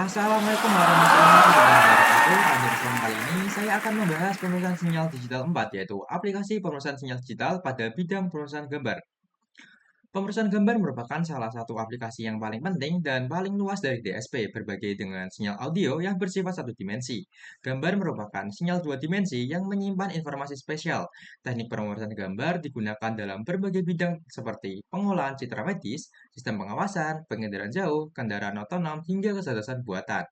Assalamualaikum warahmatullahi wabarakatuh. Pada kesempatan kali ini saya akan membahas pemrosesan sinyal digital 4, yaitu aplikasi pemrosesan sinyal digital pada bidang pemrosesan gambar. Pemrosesan gambar merupakan salah satu aplikasi yang paling penting dan paling luas dari DSP, berbagai dengan sinyal audio yang bersifat satu dimensi. Gambar merupakan sinyal dua dimensi yang menyimpan informasi spesial. Teknik pemrosesan gambar digunakan dalam berbagai bidang seperti pengolahan citra medis, sistem pengawasan, pengendaraan jauh, kendaraan otonom, hingga kecerdasan buatan.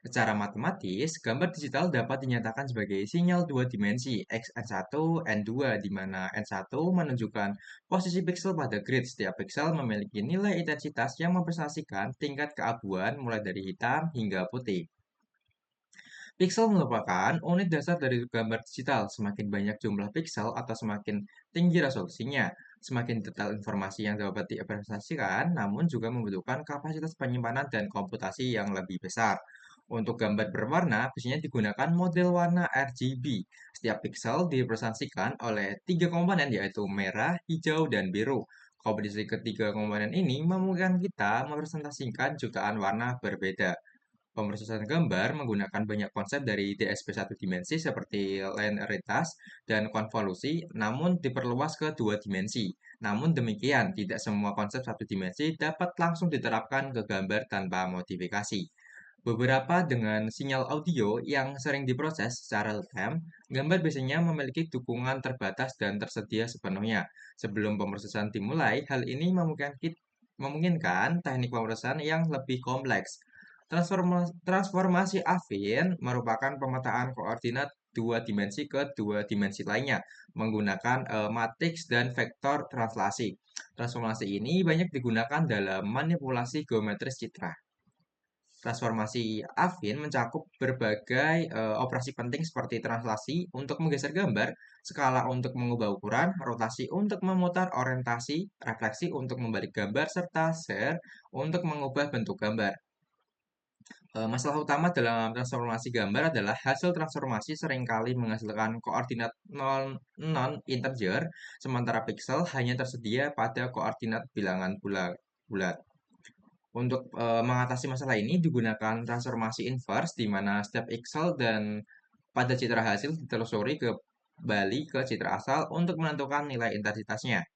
Secara matematis, gambar digital dapat dinyatakan sebagai sinyal dua dimensi Xn1, N2, di mana N1 menunjukkan posisi pixel pada grid. Setiap pixel memiliki nilai intensitas yang mempresentasikan tingkat keabuan mulai dari hitam hingga putih. Pixel merupakan unit dasar dari gambar digital. Semakin banyak jumlah pixel atau semakin tinggi resolusinya, semakin detail informasi yang dapat direpresentasikan, namun juga membutuhkan kapasitas penyimpanan dan komputasi yang lebih besar. Untuk gambar berwarna, biasanya digunakan model warna RGB. Setiap pixel direpresentasikan oleh tiga komponen, yaitu merah, hijau, dan biru. Kombinasi ketiga komponen ini memungkinkan kita merepresentasikan jutaan warna berbeda. Pemrosesan gambar menggunakan banyak konsep dari DSP satu dimensi seperti linearitas dan konvolusi, namun diperluas ke dua dimensi. Namun demikian, tidak semua konsep satu dimensi dapat langsung diterapkan ke gambar tanpa modifikasi. Beberapa dengan sinyal audio yang sering diproses secara real-time, gambar biasanya memiliki dukungan terbatas dan tersedia sepenuhnya. Sebelum pemrosesan dimulai, hal ini memungkinkan teknik pemrosesan yang lebih kompleks. Transformasi affin merupakan pemetaan koordinat dua dimensi ke dua dimensi lainnya menggunakan matriks dan vektor translasi. Transformasi ini banyak digunakan dalam manipulasi geometris citra. Transformasi affin mencakup berbagai operasi penting seperti translasi untuk menggeser gambar, skala untuk mengubah ukuran, rotasi untuk memutar orientasi, refleksi untuk membalik gambar, serta share untuk mengubah bentuk gambar. Masalah utama dalam transformasi gambar adalah hasil transformasi seringkali menghasilkan koordinat non-integer, sementara pixel hanya tersedia pada koordinat bilangan bulat. Untuk mengatasi masalah ini digunakan transformasi inverse, di mana setiap pixel dan pada citra hasil ditelusuri kembali ke citra asal untuk menentukan nilai intensitasnya.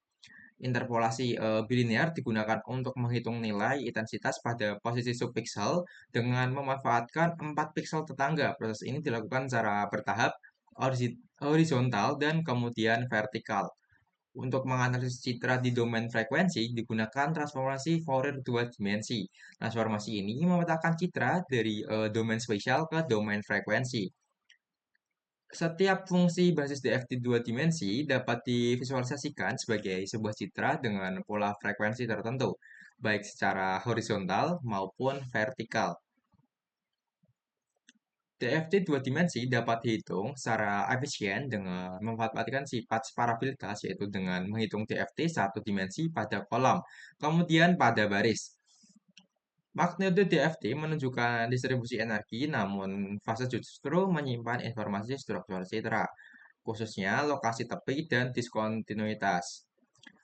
Interpolasi bilinear digunakan untuk menghitung nilai intensitas pada posisi subpixel dengan memanfaatkan 4 pixel tetangga. Proses ini dilakukan secara bertahap, horizontal, dan kemudian vertikal. Untuk menganalisis citra di domain frekuensi digunakan transformasi Fourier dua dimensi. Transformasi ini memetakan citra dari domain spesial ke domain frekuensi. Setiap fungsi basis DFT dua dimensi dapat divisualisasikan sebagai sebuah citra dengan pola frekuensi tertentu, baik secara horizontal maupun vertikal. DFT dua dimensi dapat dihitung secara efisien dengan memanfaatkan sifat separabilitas, yaitu dengan menghitung DFT satu dimensi pada kolom, kemudian pada baris. Magnitude DFT menunjukkan distribusi energi, namun fase justru menyimpan informasi struktur citra, khususnya lokasi tepi dan diskontinuitas.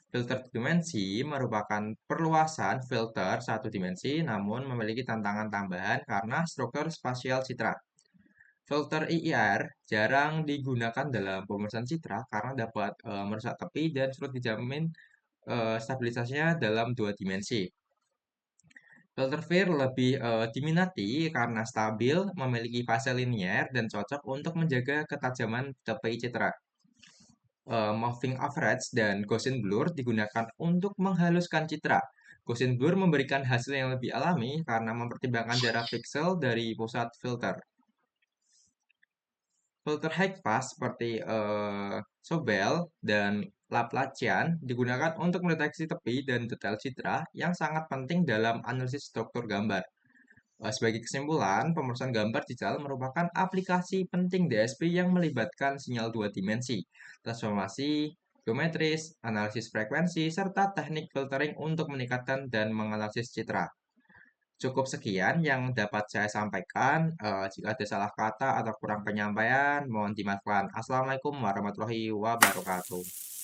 Filter dimensi merupakan perluasan filter satu dimensi, namun memiliki tantangan tambahan karena struktur spasial citra. Filter IIR jarang digunakan dalam pemrosesan citra karena dapat merusak tepi dan sulit dijamin stabilitasnya dalam dua dimensi. Filter FIR lebih diminati karena stabil, memiliki fase linier, dan cocok untuk menjaga ketajaman tepi citra. Moving average dan Gaussian blur digunakan untuk menghaluskan citra. Gaussian blur memberikan hasil yang lebih alami karena mempertimbangkan jarak pixel dari pusat filter. Filter high pass seperti Sobel dan Laplacian digunakan untuk mendeteksi tepi dan detail citra yang sangat penting dalam analisis struktur gambar. Sebagai kesimpulan, pemrosesan gambar digital merupakan aplikasi penting DSP yang melibatkan sinyal dua dimensi, transformasi geometris, analisis frekuensi, serta teknik filtering untuk meningkatkan dan menganalisis citra. Cukup sekian yang dapat saya sampaikan. Jika ada salah kata atau kurang penyampaian, mohon dimaafkan. Assalamualaikum warahmatullahi wabarakatuh.